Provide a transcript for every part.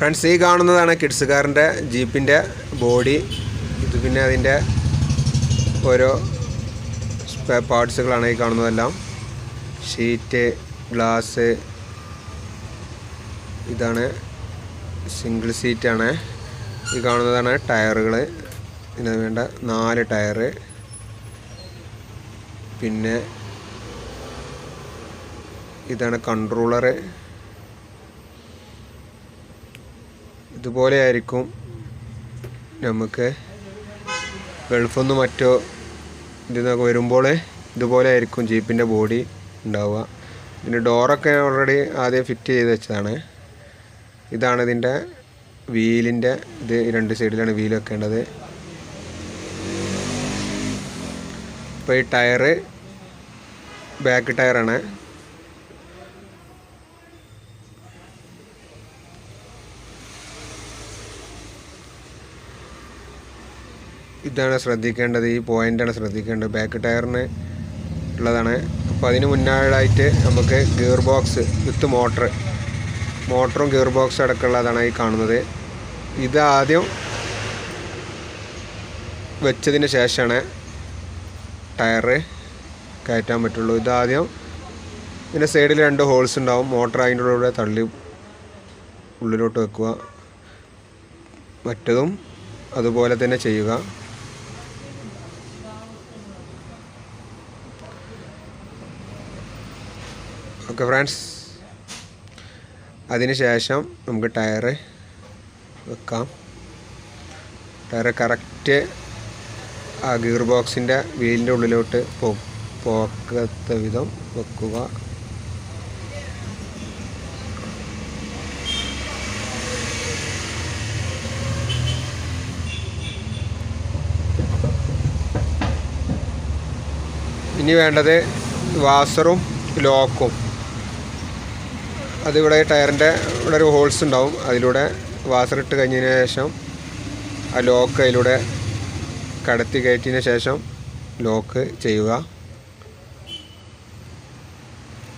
Friends, ഈ കാണുന്നതാണ് kids കാറിൻ്റെ ജീപ്പിൻ്റെ ബോഡി. ഇത് പിന്നെ അതിൻ്റെ ഓരോ പാർട്സുകളാണ് ഈ കാണുന്നതെല്ലാം. Sheet, glass. ഇതാണ് സിംഗിൾ സീറ്റാണ്. ഈ കാണുന്നതാണ് ടയറുകൾ. ഇതിന് വേണ്ട 4 ടയറ്. പിന്നെ ഇതാണ് കൺട്രോളറ്. ഇതുപോലെ ആയിരിക്കും നമുക്ക് ഗൾഫൊന്നും മറ്റോ ഇതിന്നൊക്കെ വരുമ്പോൾ ഇതുപോലെ ആയിരിക്കും ജീപ്പിൻ്റെ ബോഡി ഉണ്ടാവുക. ഇതിൻ്റെ ഡോറൊക്കെ ഓൾറെഡി ആദ്യം ഫിറ്റ് ചെയ്ത് വെച്ചതാണ്. ഇതാണ് ഇതിൻ്റെ വീലിൻ്റെ ഇത്. 2 സൈഡിലാണ് വീൽ വെക്കേണ്ടത്. ഇപ്പോൾ ഈ ടയറ് ബാക്ക് ടയറാണ്. ഇതാണ് ശ്രദ്ധിക്കേണ്ടത്, ഈ പോയിൻ്റാണ് ശ്രദ്ധിക്കേണ്ടത്. ബാക്ക് ടയറിന് ഉള്ളതാണ്. അപ്പോൾ അതിന് മുന്നായിട്ട് നമുക്ക് ഗിയർ ബോക്സ് വിത്ത് മോട്ടറും ഗിയർ ബോക്സും അടക്കമുള്ളതാണ് ഈ കാണുന്നത്. ഇത് ആദ്യം വെച്ചതിന് ശേഷമാണ് ടയറ് കയറ്റാൻ പറ്റുള്ളൂ. ഇതാദ്യം ഇതിൻ്റെ സൈഡിൽ 2 ഹോൾസ് ഉണ്ടാവും. മോട്ടർ അതിൻ്റെ ഉള്ളിലൂടെ തള്ളി ഉള്ളിലോട്ട് വെക്കുക. മറ്റതും അതുപോലെ തന്നെ ചെയ്യുക. ഓക്കെ ഫ്രണ്ട്സ്, അതിന് ശേഷം നമുക്ക് ടയറ് വെക്കാം. ടയറ് കറക്റ്റ് ആ ഗിയർ ബോക്സിൻ്റെ വീലിൻ്റെ ഉള്ളിലോട്ട് പോകാത്ത വിധം വെക്കുക. ഇനി വേണ്ടത് വാസറും ലോക്കും. അതിവിടെ ടയറിൻ്റെ ഇവിടെ ഒരു ഹോൾസ് ഉണ്ടാവും. അതിലൂടെ വാസർ ഇട്ട് കഴിഞ്ഞതിന് ശേഷം ആ ലോക്ക് അതിലൂടെ കടത്തി കയറ്റിയതിന് ശേഷം ലോക്ക് ചെയ്യുക.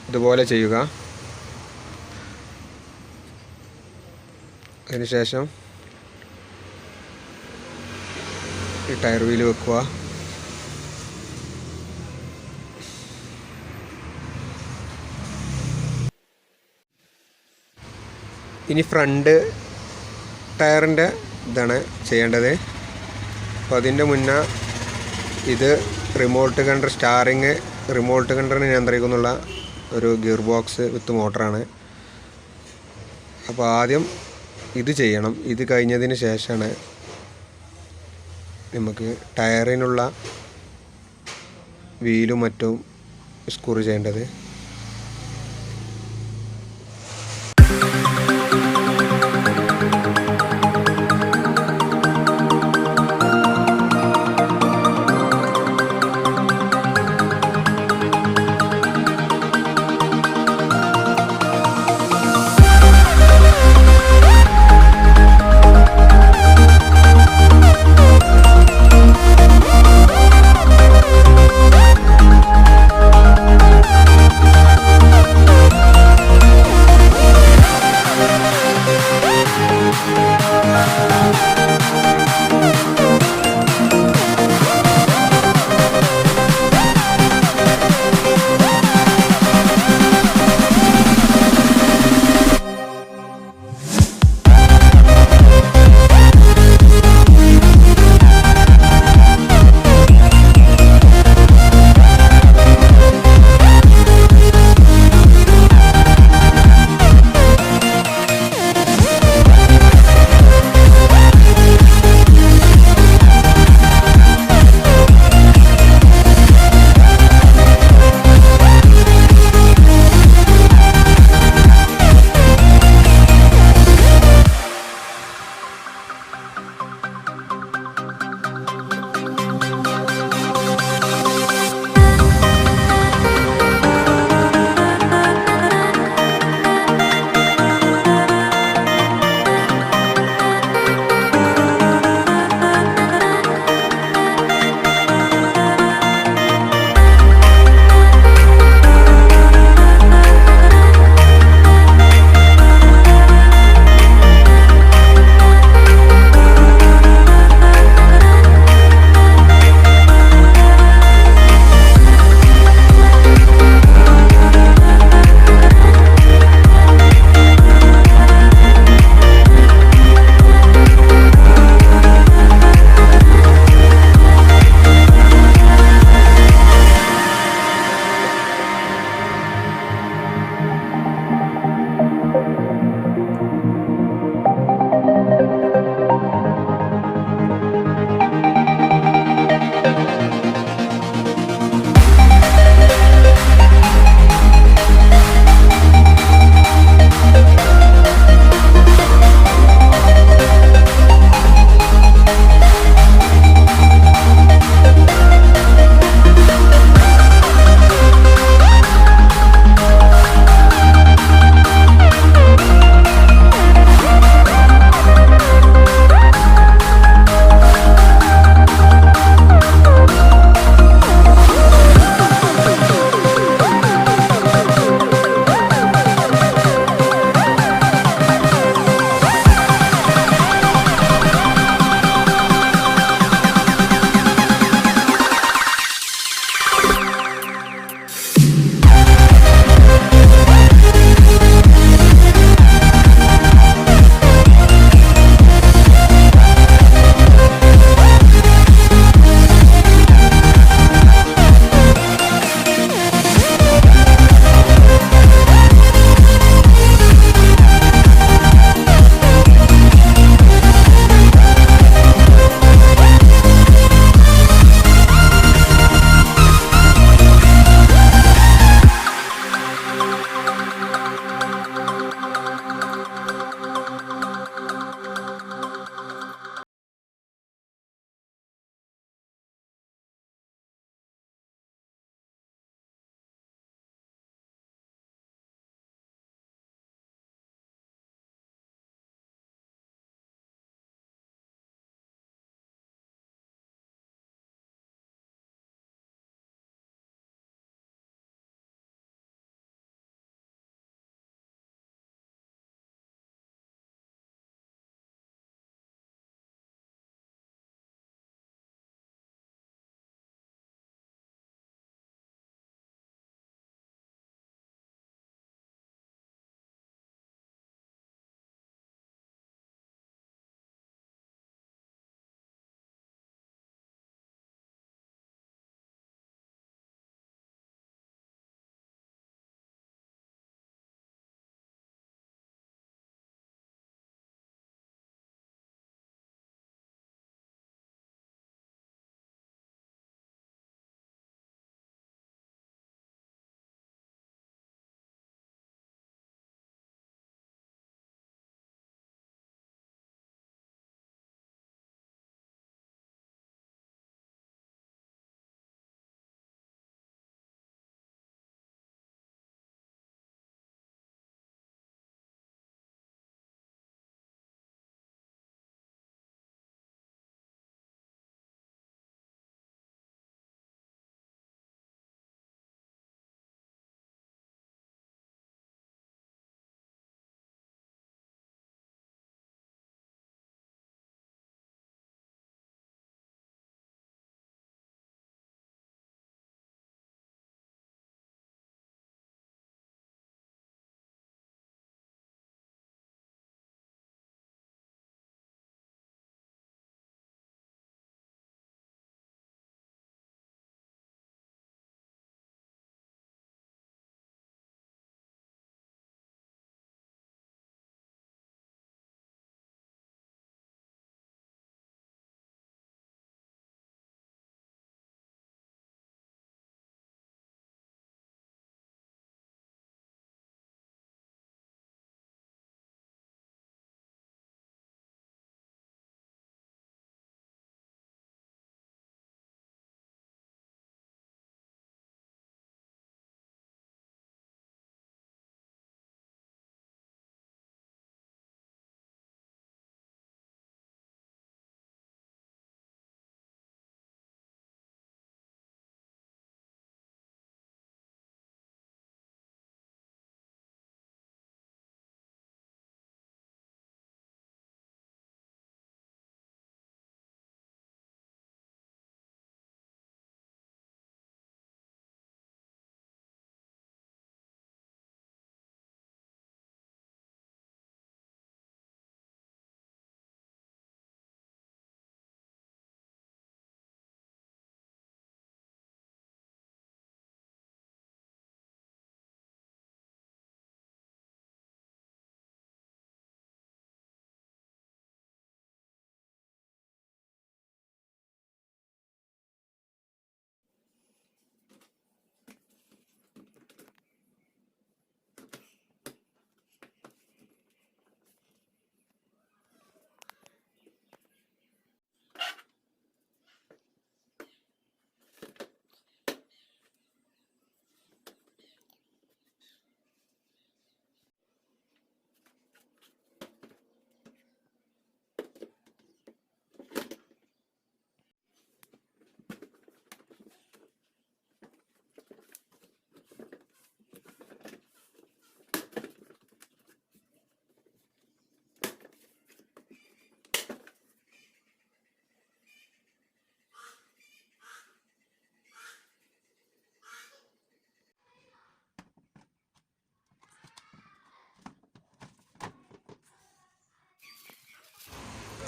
ഇതുപോലെ ചെയ്യുക. അതിനുശേഷം ഈ ടയർ വീല് വെക്കുക. ഇനി ഫ്രണ്ട് ടയറിൻ്റെ ഇതാണ് ചെയ്യേണ്ടത്. അപ്പോൾ അതിൻ്റെ മുന്നേ ഇത് റിമോട്ട് കൺട്രോൾ സ്റ്റാറിങ് റിമോട്ട് കൺട്രോളിനെ നിയന്ത്രിക്കുന്നുള്ള ഒരു ഗിയർ ബോക്സ് വിത്ത് മോട്ടറാണ്. അപ്പോൾ ആദ്യം ഇത് ചെയ്യണം. ഇത് കഴിഞ്ഞതിന് ശേഷമാണ് നമുക്ക് ടയറിനുള്ള വീലും മറ്റും സ്ക്രൂ ചെയ്യേണ്ടത്.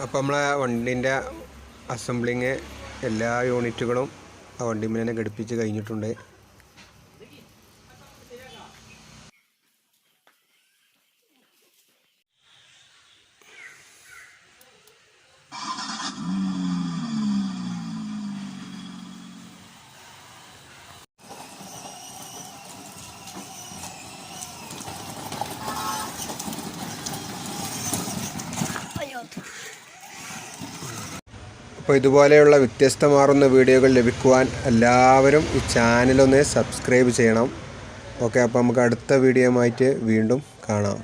അപ്പോൾ നമ്മളെ വണ്ടീൻ്റെ അസംബ്ലിങ് എല്ലാ യൂണിറ്റുകളും ആ വണ്ടിയിൽ തന്നെ ഘടിപ്പിച്ച് കഴിഞ്ഞിട്ടുണ്ട്. അപ്പോൾ ഇതുപോലെയുള്ള വ്യത്യസ്തമാർന്ന വീഡിയോകൾ ലഭിക്കുവാൻ എല്ലാവരും ഈ ചാനലൊന്ന് സബ്സ്ക്രൈബ് ചെയ്യണം. ഓക്കെ, അപ്പോൾ നമുക്ക് അടുത്ത വീഡിയോയുമായിട്ട് വീണ്ടും കാണാം.